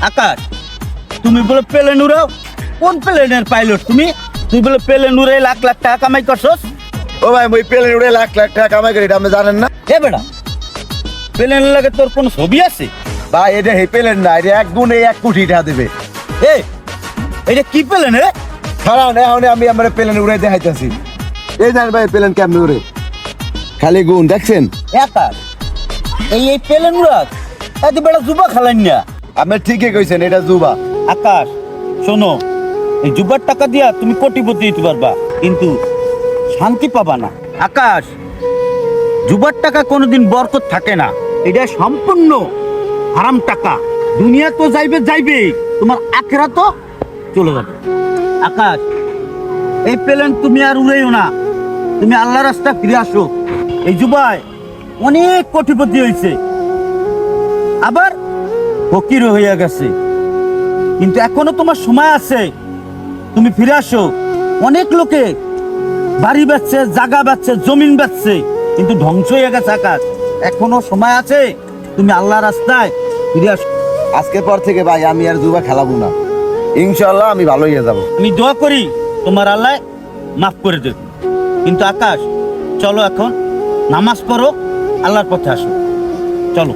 আকাশ, তুমি বলে প্লেন উড়াও? কোন প্লেনের পাইলট তুমি? তুই বলে প্লেন উড়ে লাখ লাখ টাকা কামাই করছস? ও ভাই ওই প্লেন উড়ে লাখ লাখ টাকা কামাই করি, এটা আপনি জানেন না? এ বেটা, প্লেনের লাগে তোর কোনো ছবি আছে? ভাই এটা হে প্লেন না, এটা 1 গুণে 1 কোটি টাকা দেবে। এ, এটা কি প্লেন রে? খারাপ এখন আমি আমার প্লেন উড়ে দেখাইতেছি। এই জানেন ভাই প্লেন কেমন উড়ে, খালি গুণ দেখছেন? আকাশ, এই প্লেন উড়াস? এত বেটা জুবা খালান না। আপনি ঠিকই কইছেন, এটা জুবা। আকাশ শোনো, এই জুবার টাকা দিয়া তুমি কোটিপতি হইতে পারবা, কিন্তু শান্তি পাবা না। আকাশ, জুবার টাকা কোনোদিন বরকত থাকে না, এটা সম্পূর্ণ হারাম টাকা। দুনিয়া তো যাইবে, তোমার আখেরা তো চলে যাবে। আকাশ, এই প্লেন তুমি আর উড়াইও না, তুমি আল্লাহ রাস্তা ফিরে আসো। এই জুবাই অনেক কোটিপতি হয়েছে, আবার ফকিরও হইয়া গেছে, কিন্তু এখনো তোমার সময় আছে, তুমি ফিরে আসো। অনেক লোকে বাড়ি বেচছে, জায়গা বেচছে, জমিন বেচছে, কিন্তু ধ্বংস হয়ে গেছে। আকাশ, এখনো সময় আছে, তুমি আল্লাহ রাস্তায় ফিরে আসো। আজকের পর থেকে ভাই আমি আর জুবা খেলাবো না, ইনশাল্লাহ আমি ভালো হয়ে যাবো। আমি দোয়া করি তোমার আল্লাহ মাফ করে দেবে। কিন্তু আকাশ, চলো এখন নামাজ পড়ো, আল্লাহর পথে আসো, চলো।